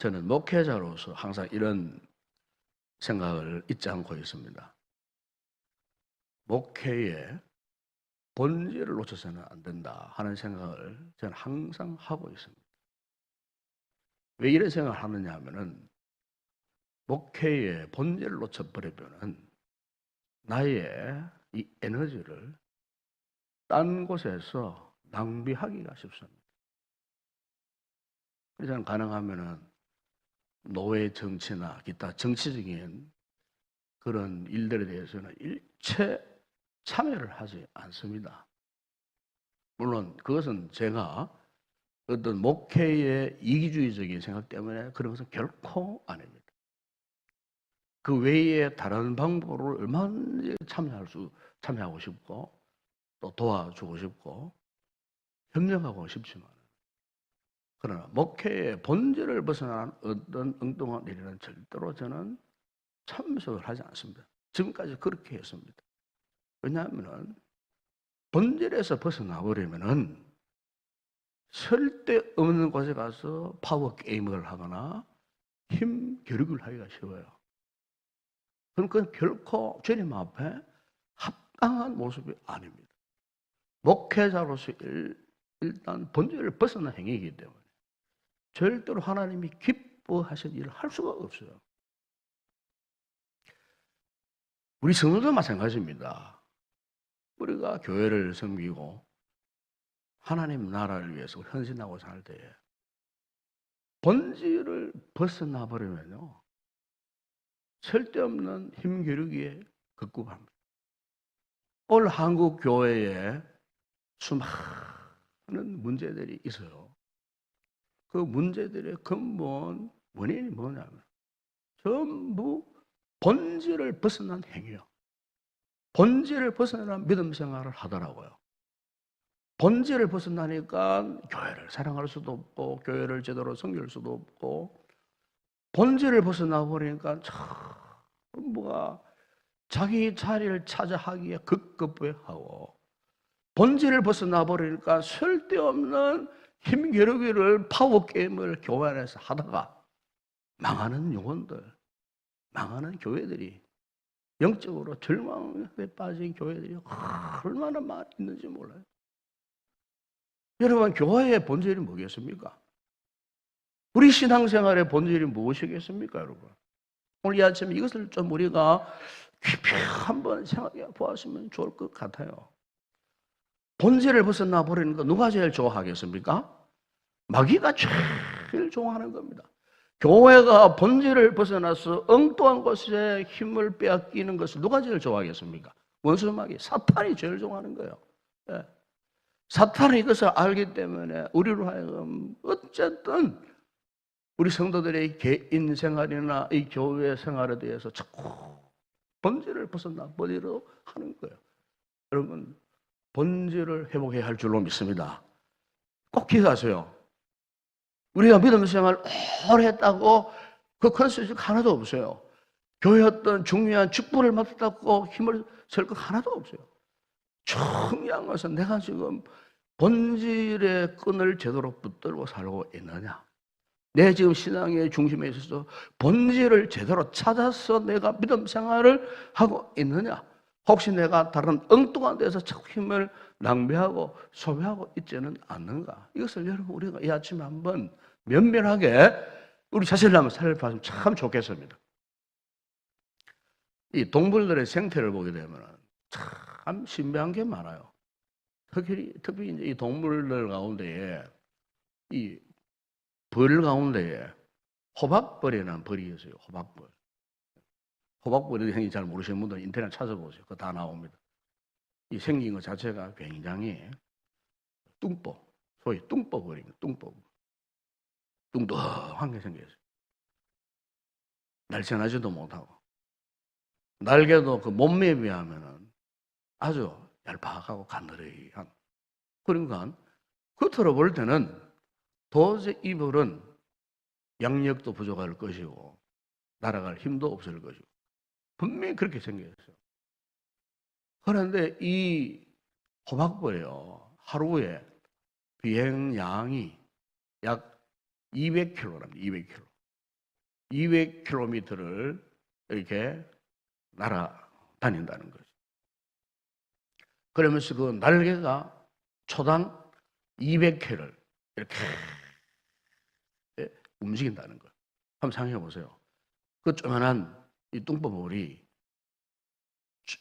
저는 목회자로서 항상 이런 생각을 잊지 않고 있습니다. 목회의 본질을 놓쳐서는 안 된다 하는 생각을 저는 항상 하고 있습니다. 왜 이런 생각을 하느냐 하면은 목회의 본질을 놓쳐버리면은 나의 이 에너지를 딴 곳에서 낭비하기가 쉽습니다. 그래서 저는 가능하면은 노예 정치나 기타 정치적인 그런 일들에 대해서는 일체 참여를 하지 않습니다. 물론 그것은 제가 어떤 목회의 이기주의적인 생각 때문에 그런 것은 결코 아닙니다. 그 외에 다른 방법으로 얼마든지 참여하고 싶고 또 도와주고 싶고 협력하고 싶지만 그러나 목회의 본질을 벗어난 어떤 엉뚱한 일에는 절대로 저는 참석을 하지 않습니다. 지금까지 그렇게 했습니다. 왜냐하면 본질에서 벗어나 버리면은 쓸데없는 곳에 가서 파워 게임을 하거나 힘 교육을 하기가 쉬워요. 그럼 그건 결코 주님 앞에 합당한 모습이 아닙니다. 목회자로서 일단 본질을 벗어난 행위이기 때문에 절대로 하나님이 기뻐하신 일을 할 수가 없어요. 우리 성도도 마찬가지입니다. 우리가 교회를 섬기고 하나님 나라를 위해서 헌신하고 살 때에 본질을 벗어나 버리면요 쓸데없는 힘겨루기에 극복합니다. 오늘 한국 교회에 수많은 문제들이 있어요. 그 문제들의 근본 원인이 뭐냐면 전부 본질을 벗어난 행위요. 본질을 벗어난 믿음 생활을 하더라고요. 본질을 벗어나니까 교회를 사랑할 수도 없고 교회를 제대로 섬길 수도 없고 본질을 벗어나 버리니까 전부가 자기 자리를 찾아 하기에 급급해하고 본질을 벗어나 버리니까 쓸데없는 힘겨루기를 파워게임을 교회 안에서 하다가 망하는 영혼들, 망하는 교회들이 영적으로 절망에 빠진 교회들이 얼마나 많이 있는지 몰라요. 여러분, 교회의 본질이 뭐겠습니까? 우리 신앙생활의 본질이 무엇이겠습니까, 여러분? 오늘 이 아침에 이것을 좀 우리가 깊이 한번 생각해 보았으면 좋을 것 같아요. 본질을 벗어나 버리는 거 누가 제일 좋아하겠습니까? 마귀가 제일 좋아하는 겁니다. 교회가 본질을 벗어나서 엉뚱한 것에 힘을 빼앗기는 것을 누가 제일 좋아하겠습니까? 원수 마귀, 사탄이 제일 좋아하는 거예요. 예. 사탄이 이것을 알기 때문에 우리로 하여금 어쨌든 우리 성도들의 개인 생활이나 이 교회 생활에 대해서 자꾸 본질을 벗어나 버리려 하는 거예요. 여러분, 본질을 회복해야 할 줄로 믿습니다. 꼭 기억하세요. 우리가 믿음 생활 오래 했다고 그 컨셉이 하나도 없어요. 교회 어떤 중요한 직분을 맡았다고 힘을 쓸 것 하나도 없어요. 중요한 것은 내가 지금 본질의 끈을 제대로 붙들고 살고 있느냐. 내 지금 신앙의 중심에 있어서 본질을 제대로 찾아서 내가 믿음 생활을 하고 있느냐. 혹시 내가 다른 엉뚱한 데서 자꾸 힘을 낭비하고 소비하고 있지는 않는가. 이것을 여러분 우리가 이 아침에 한번 면밀하게 우리 자신을 한번 살펴보면 참 좋겠습니다. 이 동물들의 생태를 보게 되면 참 신비한 게 많아요. 특히 이제 이 동물들 가운데에 이 벌 가운데에 호박벌이라는 벌이 있어요. 호박벌. 호박벌이 생긴 잘 모르시는 분들 인터넷 찾아보세요. 그거 다 나옵니다. 이 생긴 것 자체가 굉장히 뚱보, 소위 뚱보벌입니다. 뚱보. 뚱뚱한 게 생겼어요. 날씬하지도 못하고. 날개도 그 몸매에 비하면 아주 얄팍하고 가느리한. 그러니까 겉으로 볼 때는 도저히 이 벌은 양력도 부족할 것이고 날아갈 힘도 없을 것이고 분명히 그렇게 생겼어요. 그런데 이 호박벌이요 하루에 비행량이 약 200kg랍니다. 200kg. 200km를 이렇게 날아다닌다는 거죠. 그러면서 그 날개가 초당 200회를 이렇게 움직인다는 거예요. 한번 상상해 보세요. 그 조그만한 이 뚱보물이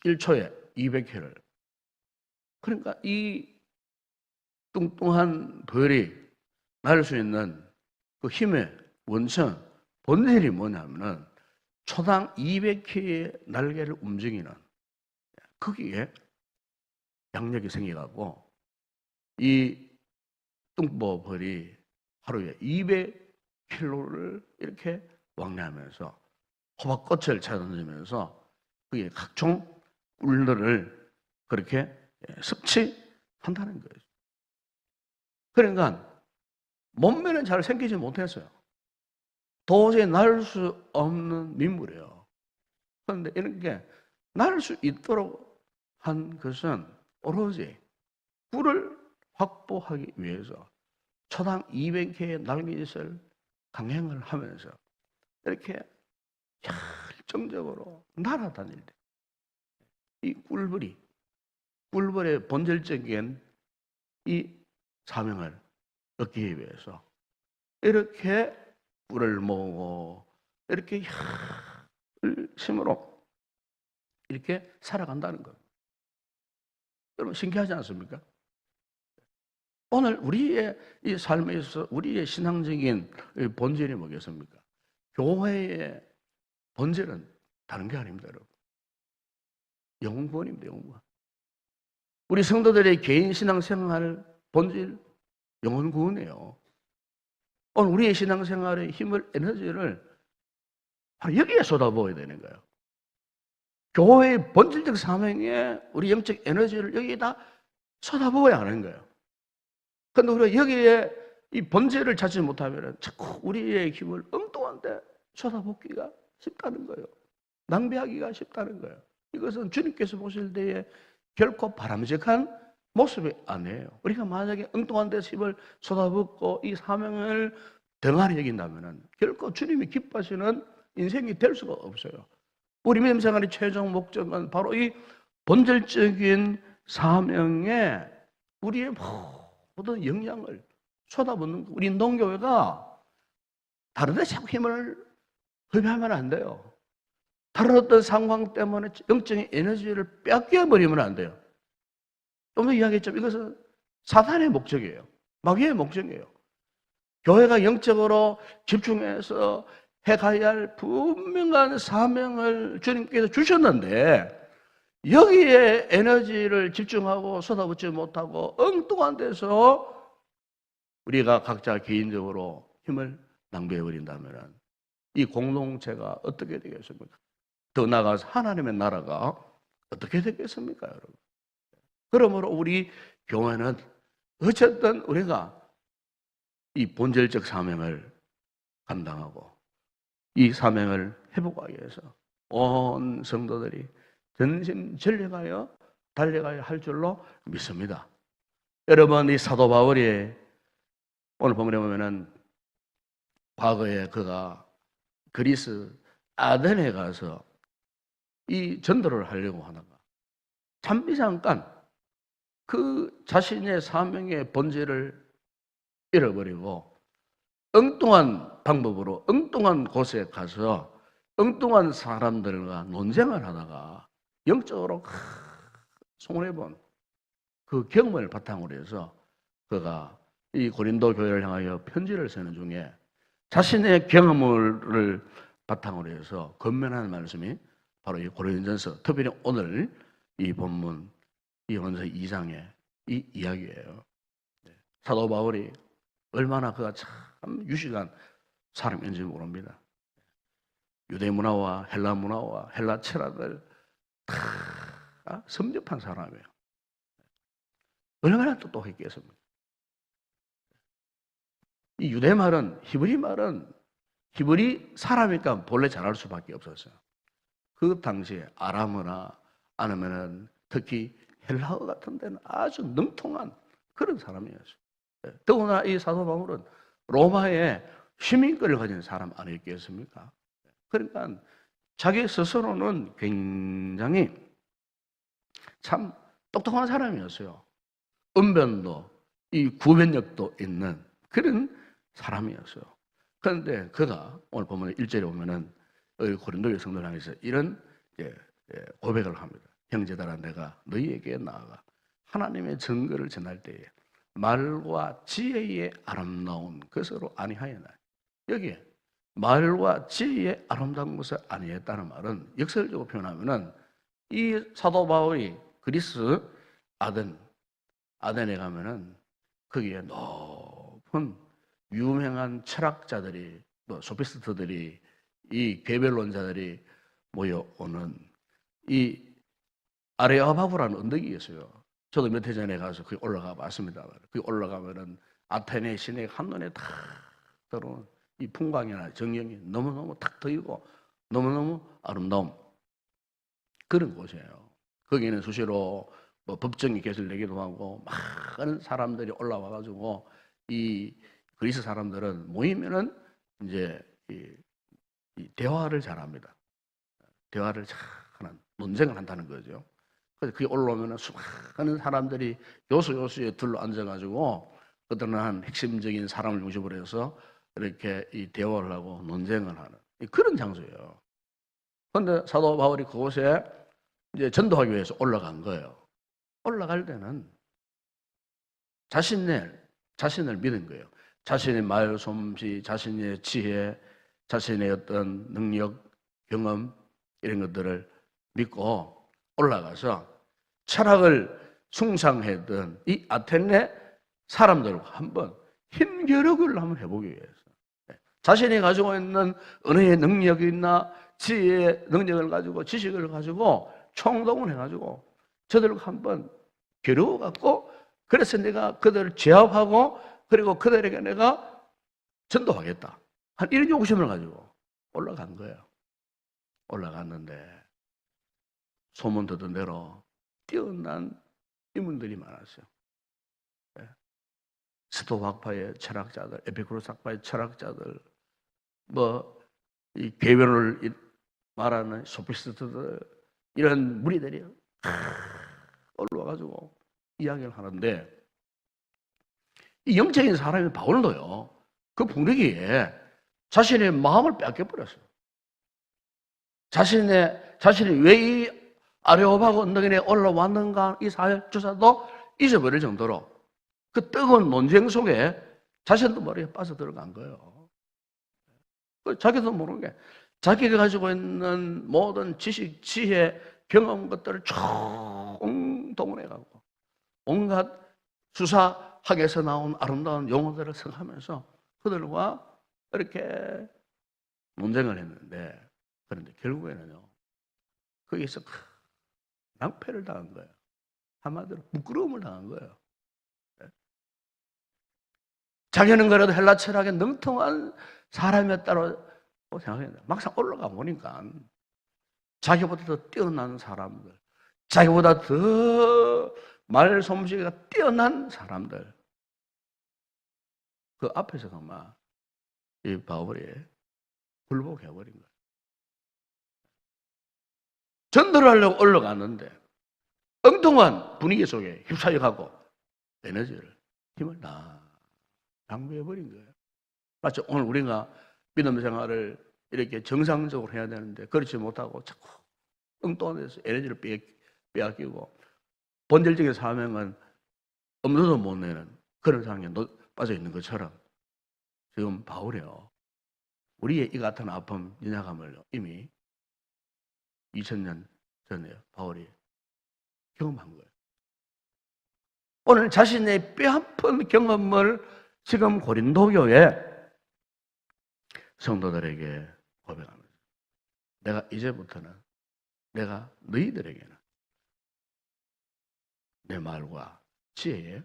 1초에 200회를, 그러니까 이 뚱뚱한 벌이 날 수 있는 그 힘의 원천, 본질이 뭐냐면은 초당 200회의 날개를 움직이는, 거기에 양력이 생겨가고 이 뚱보벌이 하루에 200km를 이렇게 왕래하면서 호박꽃을 찾아다니면서 그게 각종 꿀들을 그렇게 섭취한다는 거예요. 그러니까 몸매는 잘 생기지 못했어요. 도저히 날 수 없는 민물이에요. 그런데 이런 게 날 수 있도록 한 것은 오로지 꿀을 확보하기 위해서 초당 200회의 날갯짓을 강행을 하면서 이렇게 열정적으로 날아다닐 때 이 꿀벌의 본질적인 이 사명을 얻기 위해서 이렇게 꿀을 모으고 이렇게 열심으로 이렇게 살아간다는 것. 여러분 신기하지 않습니까? 오늘 우리의 이 삶에 있어서 우리의 신앙적인 본질이 뭐겠습니까? 교회의 본질은 다른 게 아닙니다, 여러분. 영구원입니다, 영구원. 우리 성도들의 개인 신앙생활 본질, 영혼 구원이에요. 오늘 우리의 신앙생활의 힘을, 에너지를 바로 여기에 쏟아부어야 되는 거예요. 교회의 본질적 사명에 우리 영적 에너지를 여기에다 쏟아부어야 하는 거예요. 그런데 우리가 여기에 이 본질을 찾지 못하면 자꾸 우리의 힘을 엉뚱한 데 쏟아붓기가 쉽다는 거예요. 낭비하기가 쉽다는 거예요. 이것은 주님께서 보실 때에 결코 바람직한 모습이 아니에요. 우리가 만약에 엉뚱한 데 힘을 쏟아붓고 이 사명을 등한히 여긴다면 결코 주님이 기뻐하시는 인생이 될 수가 없어요. 우리 믿음 생활의 최종 목적은 바로 이 본질적인 사명에 우리의 모든 영향을 쏟아붓는 거. 우리 농교회가 다른 데 자꾸 힘을 허비하면 안 돼요. 다른 어떤 상황 때문에 영적인 에너지를 뺏겨버리면 안 돼요. 좀 더 이야기했죠. 이것은 사탄의 목적이에요. 마귀의 목적이에요. 교회가 영적으로 집중해서 해가야 할 분명한 사명을 주님께서 주셨는데 여기에 에너지를 집중하고 쏟아붓지 못하고 엉뚱한 데서 우리가 각자 개인적으로 힘을 낭비해버린다면 이 공동체가 어떻게 되겠습니까? 더 나아가서 하나님의 나라가 어떻게 되겠습니까, 여러분? 그러므로 우리 교회는 어쨌든 우리가 이 본질적 사명을 감당하고 이 사명을 회복하기 위해서 온 성도들이 전심전력하여 달려가야 할 줄로 믿습니다. 여러분, 이 사도 바울이 오늘 본문에 보면은 과거에 그가 그리스 아덴에 가서 이 전도를 하려고 하다가 잠깐 그 자신의 사명의 본질을 잃어버리고 엉뚱한 방법으로 엉뚱한 곳에 가서 엉뚱한 사람들과 논쟁을 하다가 영적으로 손해본 그 경험을 바탕으로 해서 그가 이 고린도 교회를 향하여 편지를 쓰는 중에 자신의 경험을 바탕으로 해서 권면하는 말씀이 바로 이 고린전서, 특별히 오늘 이 본문 이 고린도서 2장의 이 이야기예요. 사도 바울이 얼마나 그가 참 유식한 사람인지 모릅니다. 유대 문화와 헬라 문화와 헬라 철학을 다 섭렵한 사람이에요. 얼마나 똑똑했겠습니까? 이 유대 말은, 히브리 사람이니까 본래 잘할 수밖에 없었어요. 그 당시에 아람어나 아니면은 특히 헬라어 같은 데는 아주 능통한 그런 사람이었어요. 더구나 이 사도 바울은 로마의 시민권을 가진 사람 아니겠습니까? 그러니까 자기 스스로는 굉장히 참 똑똑한 사람이었어요. 언변도 이 구변력도 있는 그런 사람이었어요. 그런데 그가 오늘 보면 1절에 보면은 고린도의 성도를 향해서 이런 고백을 합니다. 형제들아, 내가 너희에게 나아가 하나님의 증거를 전할 때에 말과 지혜의 아름다운 것으로 아니하였나. 여기에 말과 지혜의 아름다운 것을 아니했다는 말은 역설적으로 표현하면은 이 사도 바울이 그리스 아덴에 가면은 거기에 높은 유명한 철학자들이 또 소피스트들이 이 괴벨론자들이 모여오는 이 아레오파고라는 언덕이 있어요. 저도 몇 해 전에 가서 거기 올라가 봤습니다. 거기 올라가면은 아테네 시내가 한눈에 탁 들어오는 이 풍광이나 정경이 너무너무 탁 트이고 너무너무 아름다운 그런 곳이에요. 거기는 수시로 뭐 법정이 개설되기도 하고 많은 사람들이 올라와가지고 이 그리스 사람들은 모이면은 이제 이 대화를 잘합니다. 대화를 하는 논쟁을 한다는 거죠. 그래서 그게 올라오면은 수많은 사람들이 요수에 둘러 앉아가지고 어떤 핵심적인 사람을 중심으로 해서 이렇게 이 대화를 하고 논쟁을 하는 그런 장소예요. 그런데 사도 바울이 그곳에 이제 전도하기 위해서 올라간 거예요. 올라갈 때는 자신을 믿은 거예요. 자신의 말 솜씨, 자신의 지혜, 자신의 어떤 능력, 경험 이런 것들을 믿고 올라가서 철학을 숭상했던 이 아테네 사람들과 한번 힘겨루기를 한번 해보기 위해서 자신이 가지고 있는 언어의 능력이나 지혜의 능력을 가지고 지식을 가지고 총동원 해가지고 저들과 한번 겨루어갖고 그래서 내가 그들을 제압하고 그리고 그들에게 내가 전도하겠다. 한 이런 욕심을 가지고 올라간 거예요. 올라갔는데 소문 듣은 대로 뛰어난 인물들이 많았어요. 스토학파의 철학자들, 에피쿠로스 학파의 철학자들, 뭐 이 괴변을 말하는 소피스트들 이런 무리들이 올라와가지고 이야기를 하는데 이 영적인 사람이 바울도요 그 분위기에 자신의 마음을 뺏겨버렸어요. 자신이 왜 이 아레오파고 언덕에 올라왔는가 이 사실조차도 잊어버릴 정도로 그 뜨거운 논쟁 속에 자신도 모르게 빠져들어간 거예요. 자기도 모르게 자기가 가지고 있는 모든 지식, 지혜, 경험 것들을 총동원해가고 온갖 수사학에서 나온 아름다운 용어들을 써가면서 그들과 이렇게 논쟁을 했는데 그런데 결국에는요 거기서 낭패를 당한 거예요. 한마디로 부끄러움을 당한 거예요. 자기는 그래도 헬라 철학에 능통한 사람이었다고 생각했는데 막상 올라가 보니까 자기보다 더 뛰어난 사람들, 자기보다 더 말솜씨가 뛰어난 사람들 그 앞에서도 막 이 바울이 굴복해버린 거예요. 전도를 하려고 올라갔는데 엉뚱한 분위기 속에 휩싸여가고 에너지를, 힘을 다 낭비해버린 거예요. 마치 오늘 우리가 믿음 생활을 이렇게 정상적으로 해야 되는데 그렇지 못하고 자꾸 엉뚱한 데서 에너지를 빼앗기고 본질적인 사명은 엄두도 못 내는 그런 상황에 빠져 있는 것처럼 지금 바울이요. 우리의 이 같은 아픔, 연약함을 이미 2000년 전에 바울이 경험한 거예요. 오늘 자신의 뼈아픈 경험을 지금 고린도 교회 성도들에게 고백합니다. 내가 이제부터는 내가 너희들에게는 내 말과 지혜의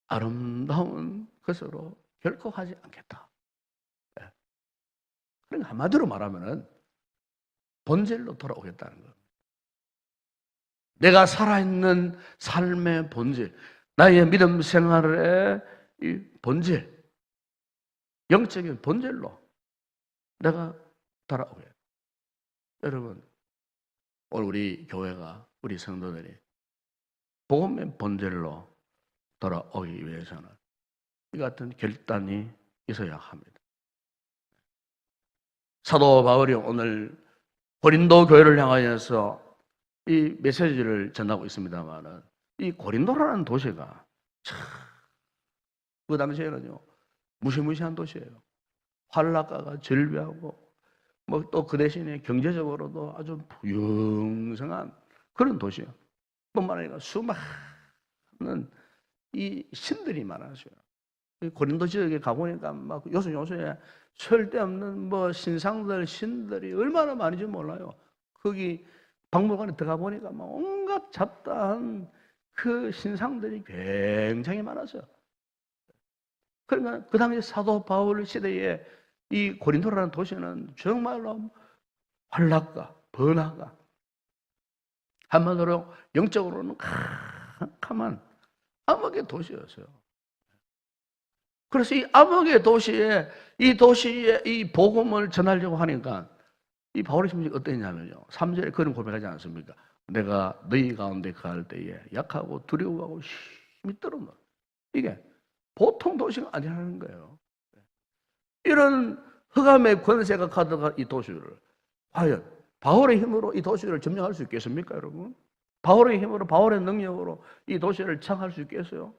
아름다운 것으로 결코 하지 않겠다. 그러니까 한마디로 말하면은 본질로 돌아오겠다는 겁니다. 내가 살아있는 삶의 본질, 나의 믿음 생활의 이 본질, 영적인 본질로 내가 돌아오겠다. 여러분, 오늘 우리 교회가, 우리 성도들이 복음의 본질로 돌아오기 위해서는 이 같은 결단이 있어야 합니다. 사도 바울이 오늘 고린도 교회를 향하여서 이 메시지를 전하고 있습니다만은, 이 고린도라는 도시가 참, 그 당시에는요, 무시무시한 도시예요. 환락가가 절비하고, 뭐 또 그 대신에 경제적으로도 아주 부유성한 그런 도시예요. 뿐만 아니라 수많은 이 신들이 많았어요. 고린도 지역에 가보니까 막 요소요소에 쓸데없는 뭐 신상들, 신들이 얼마나 많은지 몰라요. 거기 박물관에 들어가 보니까 막 온갖 잡다한 그 신상들이 굉장히 많았어요. 그러니까 그 당시 사도 바울 시대에 이 고린도라는 도시는 정말로 환락가, 번화가, 한마디로 영적으로는 캄캄한 암흑의 도시였어요. 그래서 이 암흑의 도시에, 이 도시에 이 복음을 전하려고 하니까 이 바울의 심정이 어땠냐면요, 3절에 그런 고백하지 않습니까? 내가 너희 가운데 거할 때에 약하고 두려워하고 힘이 떨어져. 이게 보통 도시가 아니라는 거예요. 이런 흑암의 권세가 가득한 이 도시를 과연 바울의 힘으로 이 도시를 점령할 수 있겠습니까, 여러분? 바울의 힘으로, 바울의 능력으로 이 도시를 창할 수 있겠어요?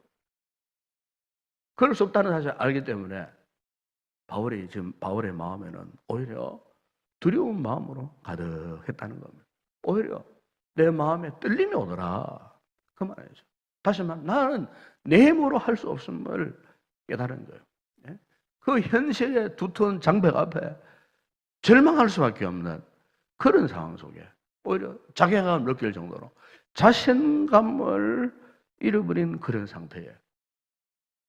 그럴 수 없다는 사실을 알기 때문에 바울의 마음에는 오히려 두려운 마음으로 가득했다는 겁니다. 오히려 내 마음에 떨림이 오더라, 그 말이죠. 다시 말하면 나는 내 힘으로 할 수 없음을 깨달은 거예요. 그 현실의 두터운 장벽 앞에 절망할 수밖에 없는 그런 상황 속에 오히려 자괴감을 느낄 정도로 자신감을 잃어버린 그런 상태에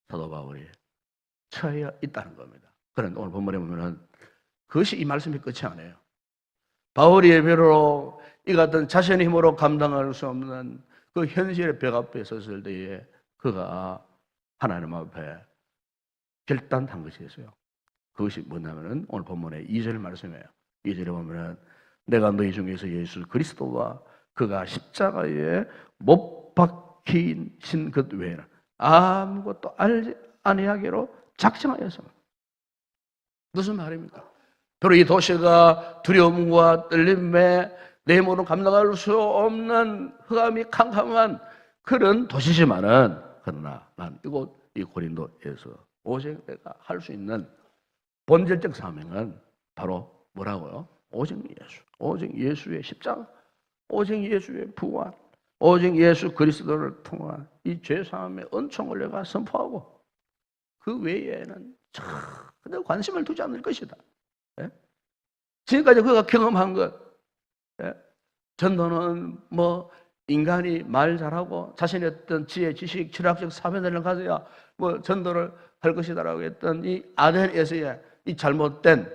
사도 바울이 처해 있다는 겁니다. 그런데 오늘 본문에 보면은 그것이 이 말씀의 끝이 아니에요. 바울이 예배로 이 같은 자신의 힘으로 감당할 수 없는 그 현실의 벽 앞에 섰을 때에 그가 하나님 앞에 결단한 것이 있어요. 그것이 뭐냐면은 오늘 본문의 2절 말씀이에요. 2절에 보면은 내가 너희 중에서 예수 그리스도와 그가 십자가에 못 박히신 것 외에는 아무것도 알지 아니하기로 작정하여서. 무슨 말입니까? 바로 이 도시가 두려움과 떨림에 내 힘으로 감당할 수 없는 흑암이 캄캄한 그런 도시지만은, 그러나 난 이곳 이 고린도에서 오직 내가 할 수 있는 본질적 사명은 바로 뭐라고요? 오직 예수, 오직 예수의 십자가, 오직 예수의 부활, 오직 예수 그리스도를 통한 이 죄사함의 은총을 내가 선포하고 그 외에는 전혀 관심을 두지 않을 것이다. 예? 지금까지 그가 경험한 것, 예? 전도는 뭐 인간이 말 잘하고 자신의 어떤 지혜, 지식, 철학적 사변을 가져야 뭐 전도를 할 것이다라고 했던 이 아덴에서의 이 잘못된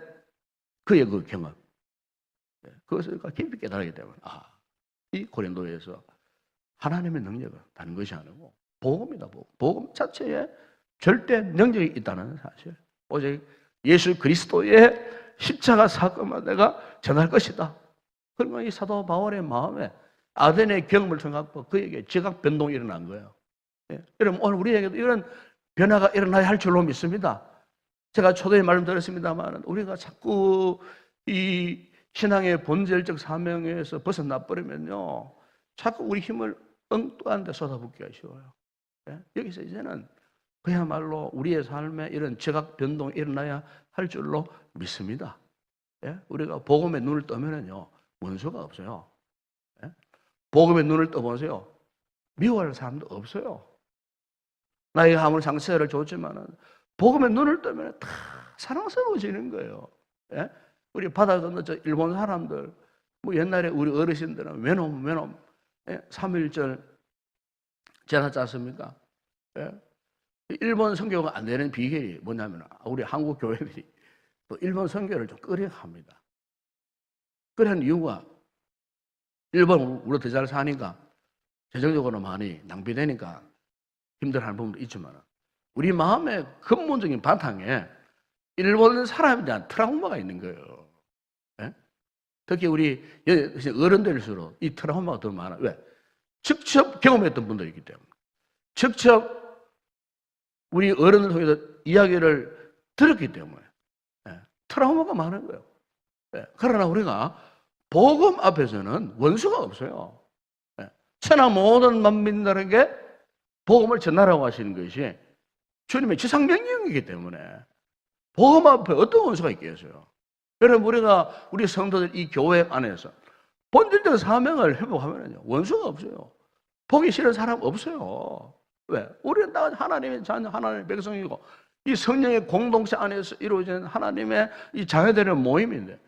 그의 그 경험, 그것을 깊이 깨달았기 때문에 이 고린도에서 하나님의 능력은 다른 것이 아니고 복음이다. 복음 자체에 절대 능력이 있다는 사실, 오직 예수 그리스도의 십자가 사건만 내가 전할 것이다. 그러면 이 사도 바울의 마음에 아덴의 경험을 통해서 그에게 지각 변동이 일어난 거예요. 여러분, 오늘 우리에게도 이런 변화가 일어나야 할 줄로 믿습니다. 제가 초대에 말씀드렸습니다만 우리가 자꾸 이 신앙의 본질적 사명에서 벗어나 버리면요, 자꾸 우리 힘을 엉뚱한 데 쏟아붓기가 쉬워요. 여기서 이제는 그야말로 우리의 삶에 이런 지각 변동이 일어나야 할 줄로 믿습니다. 우리가 복음의 눈을 뜨면은요, 원수가 없어요. 복음의 눈을 떠보세요. 미워할 사람도 없어요. 나이가 아무리 상세를 줬지만은 복음의 눈을 뜨면 다 사랑스러워지는 거예요. 우리 바다 건너 저 일본 사람들, 뭐 옛날에 우리 어르신들은 외놈 3.1절 지나지 않습니까? 일본 선교가 안 되는 비결이 뭐냐면 우리 한국 교회들이 또 일본 선교를 좀 꺼려합니다. 그런 이유가 일본 우리가 더 잘 사니까 재정적으로 많이 낭비되니까 힘들어하는 부분도 있지만 우리 마음의 근본적인 바탕에 일본 사람에 대한 트라우마가 있는 거예요. 특히 우리 어른들일수록 이 트라우마가 더 많아. 왜? 직접 경험했던 분들이기 때문에. 직접 우리 어른을 통해서 이야기를 들었기 때문에 트라우마가 많은 거예요. 그러나 우리가 복음 앞에서는 원수가 없어요. 천하 모든 만민들에게 복음을 전하라고 하시는 것이 주님의 지상명령이기 때문에 복음 앞에 어떤 원수가 있겠어요? 여러분, 우리가 우리 성도들 이 교회 안에서 본질적 사명을 회복하면요 원수가 없어요. 보기 싫은 사람 없어요. 왜? 우리는 다 하나님의 자녀, 하나님의 백성이고 이 성령의 공동체 안에서 이루어진 하나님의 이 자녀들의 모임인데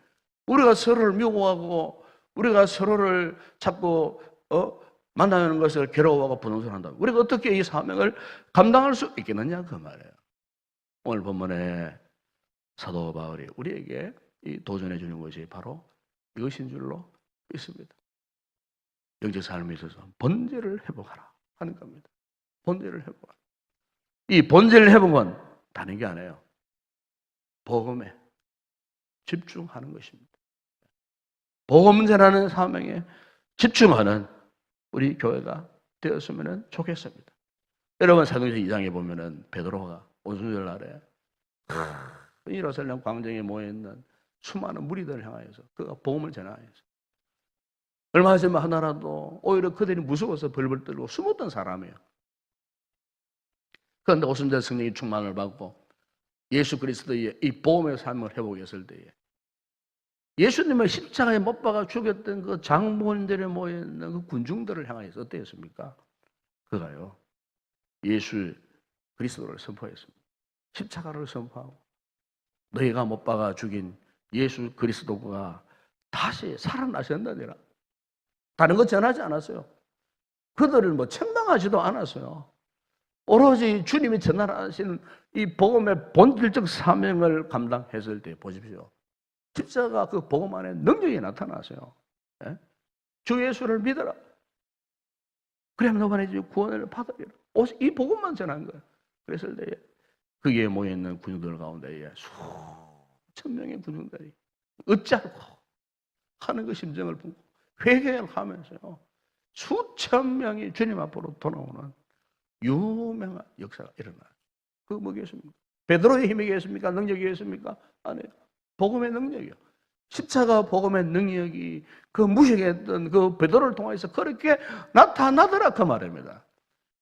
우리가 서로를 미워하고 우리가 서로를 자꾸 만나는 것을 괴로워하고 분노한다. 우리가 어떻게 이 사명을 감당할 수 있겠느냐 그 말이에요. 오늘 본문에 사도 바울이 우리에게 이 도전해 주는 것이 바로 이것인 줄로 믿습니다. 영적 삶에 있어서 본질을 회복하라 하는 겁니다. 본질을 회복하라. 이 본질 회복은 다른 게 아니에요. 복음에 집중하는 것입니다. 복음 전하는 사명에 집중하는 우리 교회가 되었으면 좋겠습니다. 여러분 사도행전 2장에 보면은 베드로가 오순절 날에 예루살렘 광장에 모여있는 수많은 무리들을 향하여서 그가 복음을 전하여서 얼마 전만 하나라도 오히려 그들이 무서워서 벌벌 떨고 숨었던 사람이에요. 그런데 오순절 성령의 충만을 받고 예수 그리스도의 이 복음의 삶을 회복했을 때에 예수님을 십자가에 못 박아 죽였던 그 장본들에 모여있는 그 군중들을 향하여서 어땠습니까? 그가요 예수 그리스도를 선포했습니다. 십자가를 선포하고 너희가 못 박아 죽인 예수 그리스도가 다시 살아나셨느니라. 다른 것 전하지 않았어요. 그들을 뭐 책망하지도 않았어요. 오로지 주님이 전하시는 이 복음의 본질적 사명을 감당했을 때 보십시오. 십자가 그 복음 안에 능력이 나타났어요. 예? 주 예수를 믿어라. 그러면 너만의 구원을 받으리라. 이 복음만 전한 거예요. 그랬을 때에 거기에 모여있는 군중들 가운데에 수천 명의 군중들이 어찌하고 하는 그 심정을 품고 회개를 하면서요. 수천 명이 주님 앞으로 돌아오는 유명한 역사가 일어나요. 그거 뭐겠습니까? 베드로의 힘이겠습니까? 능력이겠습니까? 아니에요. 복음의 능력이요. 십자가 복음의 능력이 그 무식했던 그 베드로를 통해서 그렇게 나타나더라 그 말입니다.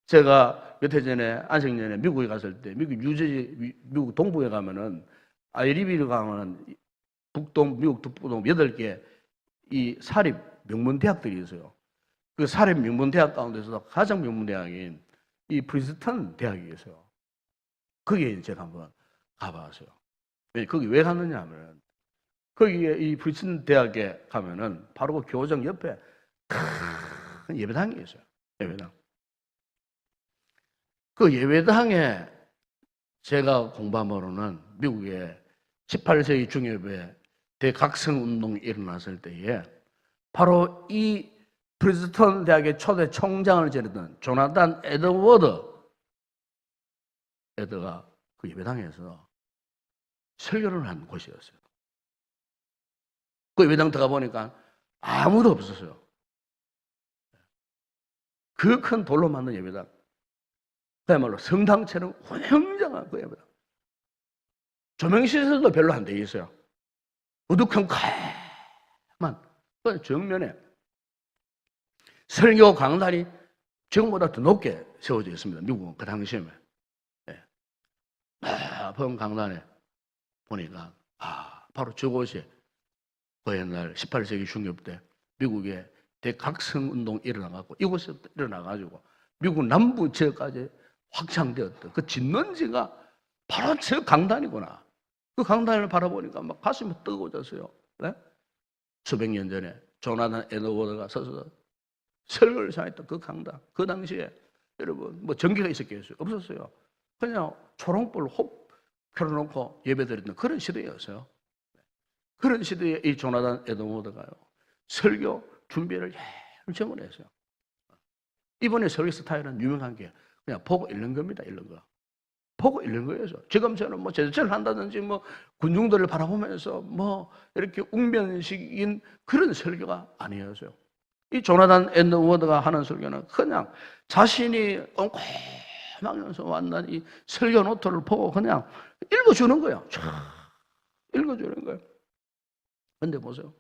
제가 몇 해 전에 안식년에 미국에 갔을 때 미국 동부에 가면은 아이리비를 가면은 미국 북동 8개 이 사립 명문 대학들이 있어요. 그 사립 명문 대학 가운데서도 가장 명문 대학인 이 프린스턴 대학이 있어요. 거기에 제가 한번 가봤어요. 거기 왜 갔느냐 하면 거기에 이 프린스턴 대학에 가면은 바로 그 교정 옆에 큰 예배당이 있어요. 예배당. 그 예배당에 제가 공부함으로는 미국의 18세기 중엽에 대각성 운동이 일어났을 때에 바로 이 프린스턴 대학의 초대 총장을 지냈던 조나단 에드워드가 그 예배당에서 설교를 한 곳이었어요. 그 예배당 들어가 보니까 아무도 없었어요. 그 큰 돌로 만든 예배당. 그야말로 성당처럼 훌륭한 그 예배당. 조명시설도 별로 안 돼 있어요. 우두컴 까만 그 정면에 설교 강단이 지금보다 더 높게 세워져 있습니다. 미국은 그 당시에. 높은 강단에 보니까 바로 저곳이 그 옛날 18세기 중엽 때 미국의 대각성 운동이 일어나가지고 이곳에서 일어나가지고 미국 남부 지역까지 확장되었던 그 진원지가 바로 저 강단이구나. 그 강단을 바라보니까 막 가슴이 뜨거워졌어요. 네? 수백 년 전에 조나단 에드워드가 서서 설교를 사했던 그 강단. 그 당시에 여러분 뭐 전기가 있었겠어요? 없었어요. 그냥 초롱불 홉 켜놓고 예배드렸던 그런 시대였어요. 그런 시대에 이 조나단 에드워드가요 설교 준비를 열심히 했어요. 이번에 설교 스타일은 유명한 게 그냥 보고 읽는 겁니다. 읽는 거. 보고 읽는 거예요. 지금 저는 뭐 제자철을 한다든지 뭐 군중들을 바라보면서 뭐 이렇게 웅변식인 그런 설교가 아니었어요. 이 조나단 에드워드가 하는 설교는 그냥 자신이 꼼꼼하면서 만난 이 설교 노트를 보고 그냥 읽어주는 거예요. 쫙 읽어주는 거예요. 근데 보세요.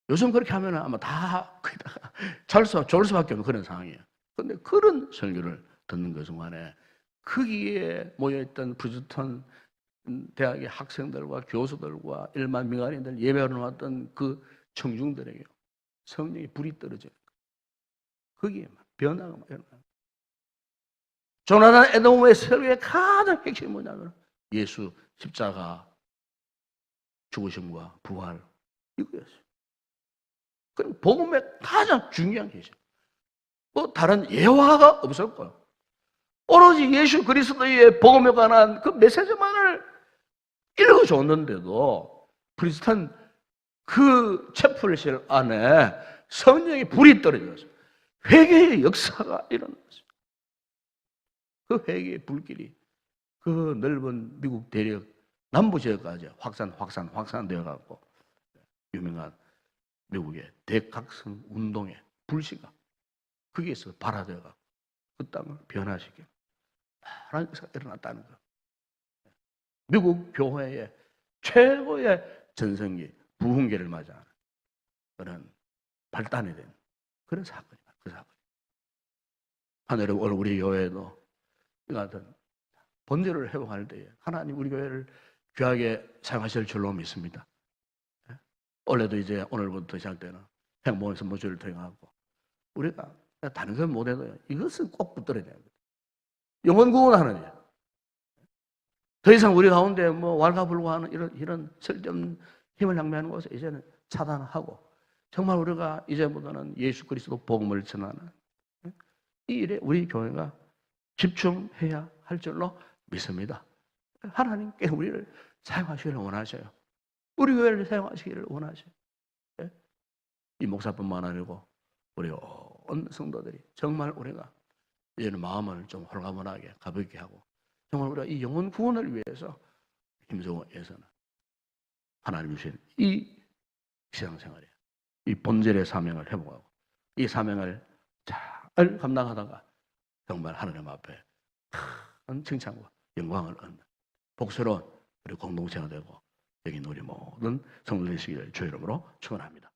요즘 그렇게 하면 아마 다 거기다가 졸 수밖에 없는 그런 상황이에요. 근데 그런 설교를 듣는 것 중간에 거기에 모여있던 프리스턴 대학의 학생들과 교수들과 일반 민간인들 예배하러 왔던 그 청중들에게 성령의 불이 떨어져요. 거기에 변화가 일어나요. 조나단 에드워드의 설교의 가장 핵심이 뭐냐면 예수 십자가 죽으심과 부활 이거였어요. 그럼 복음의 가장 중요한 것이죠. 뭐 다른 예화가 없었고요. 오로지 예수 그리스도의 복음에 관한 그 메시지만을 읽어줬는데도 프리스탄 그 채플실 안에 성령의 불이 떨어졌어요. 회개의 역사가 일어났어요. 그 회개의 불길이 그 넓은 미국 대륙 남부 지역까지 확산되어 갖고 유명한 미국의 대각성 운동의 불씨가 거기에서 발화되어 갖고 그 땅을 변화시켜 하나님 역사가 일어났다는 거. 미국 교회의 최고의 전성기 부흥기를 맞이하는 그런 발단이 된 그런 사건이다. 그 사건. 하늘에 오늘 우리 교회도 이 같은 본질을 회복할 때에 하나님 우리 교회를 귀하게 사용하실 줄로 믿습니다. 원래도 이제 오늘부터 시작되는 행복한 선포주를 통해가고 우리가 다른 건 못해도요. 이것은 꼭 붙들어야 돼요. 영혼 구원하는 일. 더 이상 우리 가운데 뭐 왈가불가하는 이런 쓸데없는 힘을 낭비하는 것을 이제는 차단하고 정말 우리가 이제부터는 예수 그리스도 복음을 전하는 이 일에 우리 교회가 집중해야 할 줄로 믿습니다. 하나님께 우리를 사용하시기를 원하셔요. 우리 교회를 사용하시기를 원하셔요. 이 목사뿐만 아니고 우리 온 성도들이 정말 우리가 이제는 마음을 좀 홀가분하게 가볍게 하고 정말 우리가 이 영혼 구원을 위해서 힘쓰고 위해서는 하나님 주신 이 신앙생활에 이 본질의 사명을 회복하고 이 사명을 잘 감당하다가 정말 하나님 앞에 큰 칭찬과 영광을 얻는 복스러운 우리 공동체가 되고 여기 우리 모든 성도들 되시기를 주의 이름으로 축원합니다.